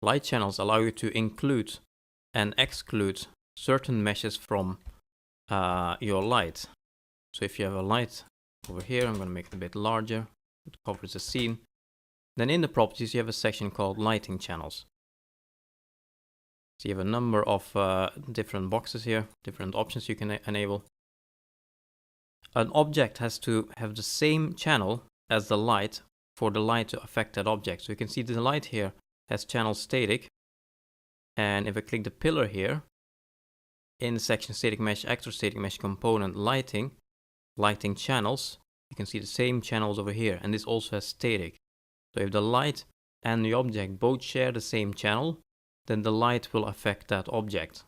Light channels allow you to include and exclude certain meshes from your light. So if you have a light over here, I'm going to make it a bit larger, it covers the scene. Then in the properties you have a section called lighting channels. So you have a number of different boxes here, different options you can enable. An object has to have the same channel as the light for the light to affect that object. So you can see the light here has channel static, and if I click the pillar here in the section static mesh, actor static mesh component lighting channels, you can see the same channels over here, and this also has static. So if the light and the object both share the same channel, then the light will affect that object.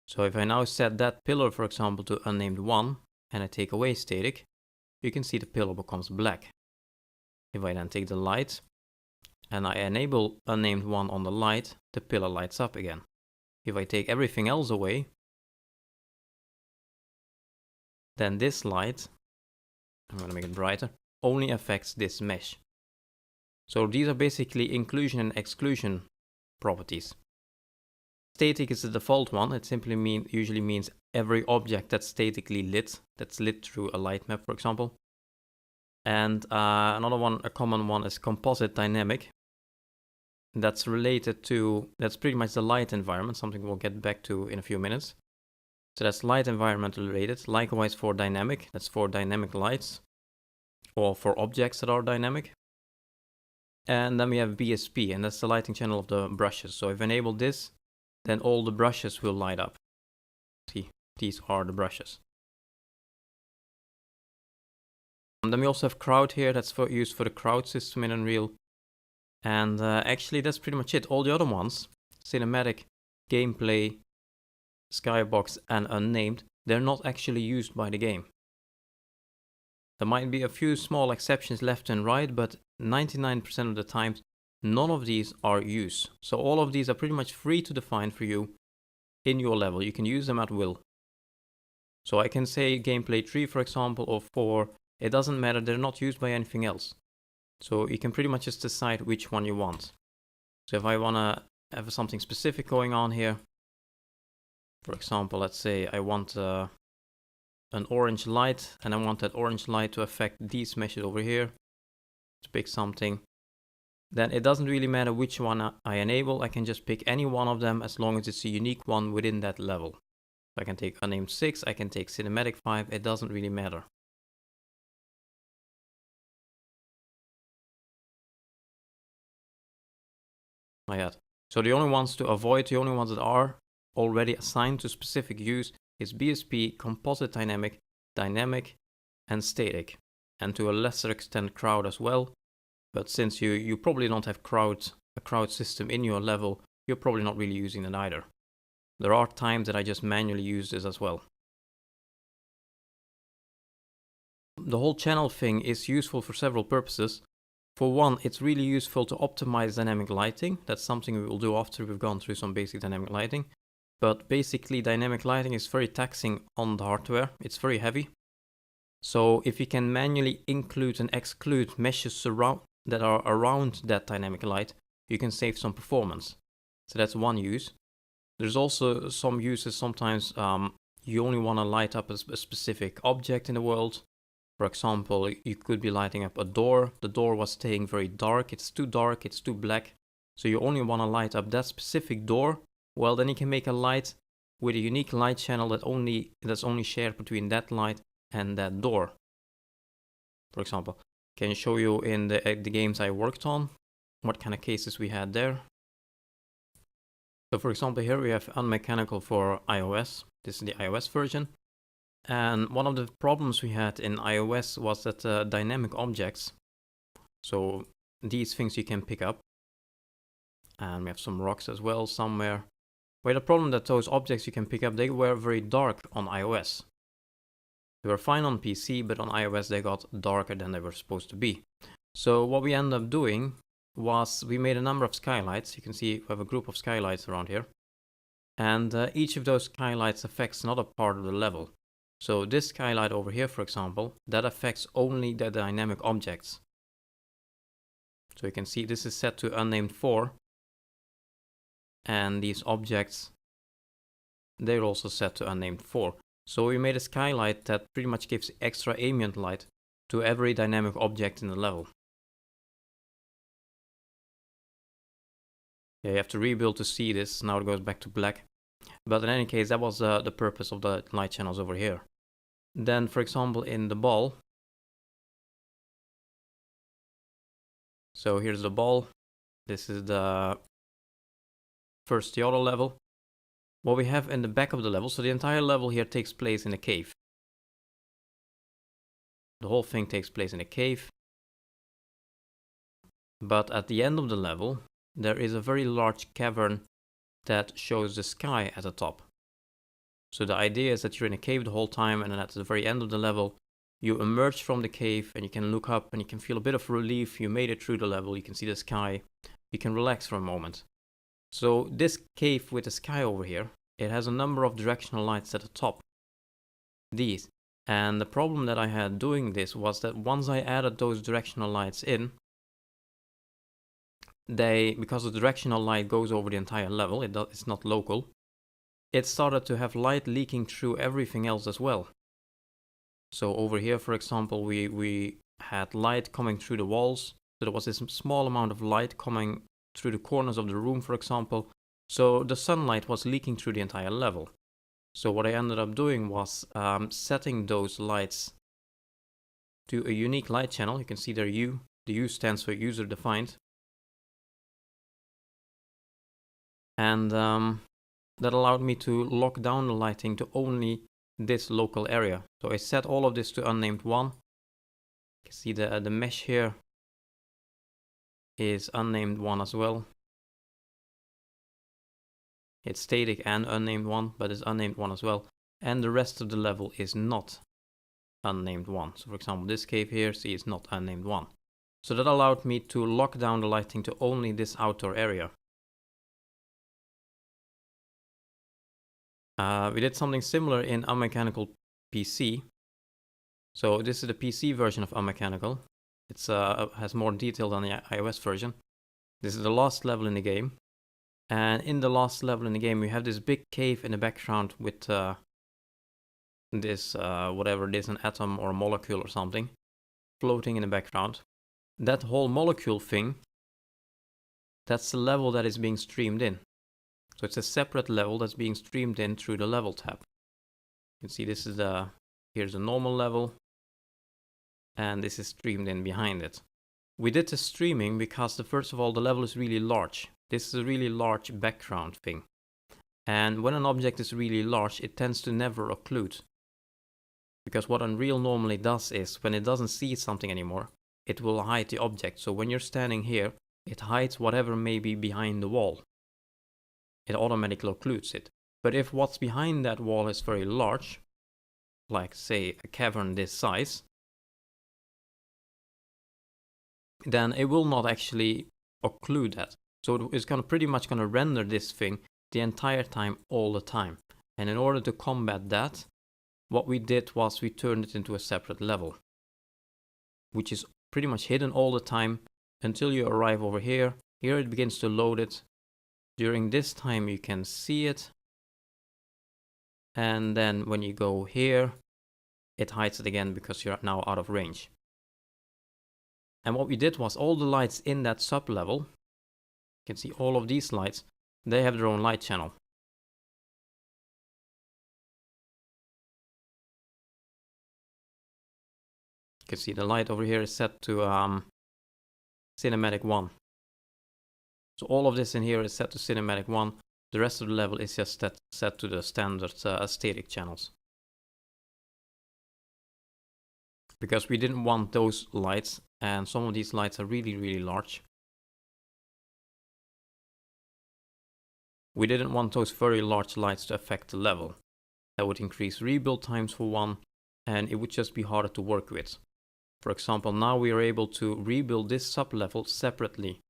So if I now set that pillar, for example, to unnamed 1, and I take away static, you can see the pillar becomes black. If I then take the light and I enable unnamed 1 on the light, the pillar lights up again. If I take everything else away, then this light, I'm going to make it brighter, only affects this mesh. So these are basically inclusion and exclusion properties. Static is the default one. It simply usually means every object that's statically lit, that's lit through a light map, for example. And another one, a common one, is composite dynamic. That's related to, that's pretty much the light environment, something we'll get back to in a few minutes. So that's light environment related. Likewise for dynamic, that's for dynamic lights or for objects that are dynamic. And then we have BSP, and that's the lighting channel of the brushes. So if I enable this, then all the brushes will light up. See, these are the brushes. And then we also have crowd here, that's used for the crowd system in Unreal. And actually that's pretty much it. All the other ones, cinematic, gameplay, skybox, and unnamed, they're not actually used by the game. There might be a few small exceptions left and right, but 99% of the times, none of these are used. So all of these are pretty much free to define for you in your level. You can use them at will. So I can say gameplay 3, for example, or 4. It doesn't matter. They're not used by anything else. So you can pretty much just decide which one you want. So if I want to have something specific going on here, for example, let's say I want an orange light, and I want that orange light to affect these meshes over here. Let's pick something. Then it doesn't really matter which one I enable. I can just pick any one of them as long as it's a unique one within that level. So I can take unnamed 6, I can take cinematic 5, it doesn't really matter. Like that. So the only ones to avoid, the only ones that are already assigned to specific use is BSP, composite dynamic, dynamic, and static. And to a lesser extent crowd as well. But since you probably don't have a crowd system in your level, you're probably not really using it either. There are times that I just manually use this as well. The whole channel thing is useful for several purposes. For one, it's really useful to optimize dynamic lighting. That's something we will do after we've gone through some basic dynamic lighting. But basically, dynamic lighting is very taxing on the hardware. It's very heavy. So if you can manually include and exclude meshes that are around that dynamic light, you can save some performance. So that's one use. There's also some uses. Sometimes you only want to light up a specific object in the world. For example, you could be lighting up a door. The door was staying very dark. It's too dark, it's too black. So you only want to light up that specific door. Well, then you can make a light with a unique light channel that's only shared between that light and that door. For example, can show you in the games I worked on what kind of cases we had there. So for example, here we have unmechanical for iOS. This is the iOS version. And one of the problems we had in iOS was that dynamic objects, so these things you can pick up, and we have some rocks as well somewhere. We had a problem that those objects you can pick up, they were very dark on iOS. They were fine on PC, but on iOS they got darker than they were supposed to be. So what we ended up doing was we made a number of skylights. You can see we have a group of skylights around here. And each of those skylights affects another part of the level. So this skylight over here, for example, that affects only the dynamic objects. So you can see this is set to unnamed 4. and these objects, they're also set to unnamed 4. So we made a skylight that pretty much gives extra ambient light to every dynamic object in the level. Yeah, you have to rebuild to see this. Now it goes back to black. But in any case, that was the purpose of the light channels over here. Then, for example, in the ball. So here's the ball. This is the first theater level. What we have in the back of the level, so the entire level here takes place in a cave. The whole thing takes place in a cave. But at the end of the level, there is a very large cavern that shows the sky at the top. So the idea is that you're in a cave the whole time, and then at the very end of the level, you emerge from the cave and you can look up and you can feel a bit of relief. You made it through the level, you can see the sky, you can relax for a moment. So this cave with the sky over here, it has a number of directional lights at the top. These. And the problem that I had doing this was that once I added those directional lights in, because the directional light goes over the entire level, it's not local, it started to have light leaking through everything else as well. So over here, for example, we had light coming through the walls. So there was this small amount of light coming through the corners of the room, for example. So the sunlight was leaking through the entire level. So what I ended up doing was setting those lights to a unique light channel. You can see there U. The U stands for user defined. And that allowed me to lock down the lighting to only this local area. So I set all of this to unnamed 1. You can see the mesh here is unnamed 1 as well. It's static and unnamed 1, but it's unnamed 1 as well. And the rest of the level is not unnamed 1. So for example, this cave here, see, it's not unnamed 1. So that allowed me to lock down the lighting to only this outdoor area. We did something similar in Unmechanical PC. So this is the PC version of Unmechanical. It has more detail than the iOS version. This is the last level in the game. And in the last level in the game, we have this big cave in the background with this, whatever it is, an atom or a molecule or something, floating in the background. That whole molecule thing, that's the level that is being streamed in. So it's a separate level that's being streamed in through the level tab. You can see this is here's a normal level, and this is streamed in behind it. We did the streaming because first of all, the level is really large. This is a really large background thing. And when an object is really large, it tends to never occlude. Because what Unreal normally does is, when it doesn't see something anymore, it will hide the object. So when you're standing here, it hides whatever may be behind the wall. It automatically occludes it. But if what's behind that wall is very large, like say a cavern this size, then it will not actually occlude that. So it's pretty much going to render this thing the entire time, all the time. And in order to combat that, what we did was we turned it into a separate level, which is pretty much hidden all the time until you arrive over here. Here it begins to load it. During this time you can see it. And then when you go here, it hides it again because you're now out of range. And what we did was all the lights in that sub-level, you can see all of these lights, they have their own light channel. You can see the light over here is set to Cinematic 1. So all of this in here is set to Cinematic 1. The rest of the level is just set to the standard static channels. Because we didn't want those lights, and some of these lights are really, really large. We didn't want those very large lights to affect the level. That would increase rebuild times for one, and it would just be harder to work with. For example, now we are able to rebuild this sub-level separately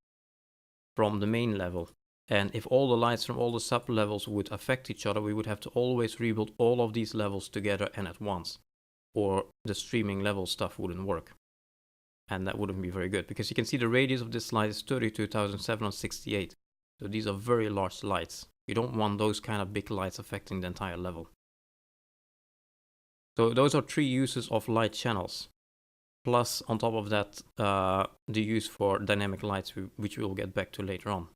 from the main level. And if all the lights from all the sub-levels would affect each other, we would have to always rebuild all of these levels together and at once. Or the streaming level stuff wouldn't work. And that wouldn't be very good, because you can see the radius of this light is 32,768. So these are very large lights. You don't want those kind of big lights affecting the entire level. So those are 3 uses of light channels. Plus, on top of that, the use for dynamic lights, which we'll get back to later on.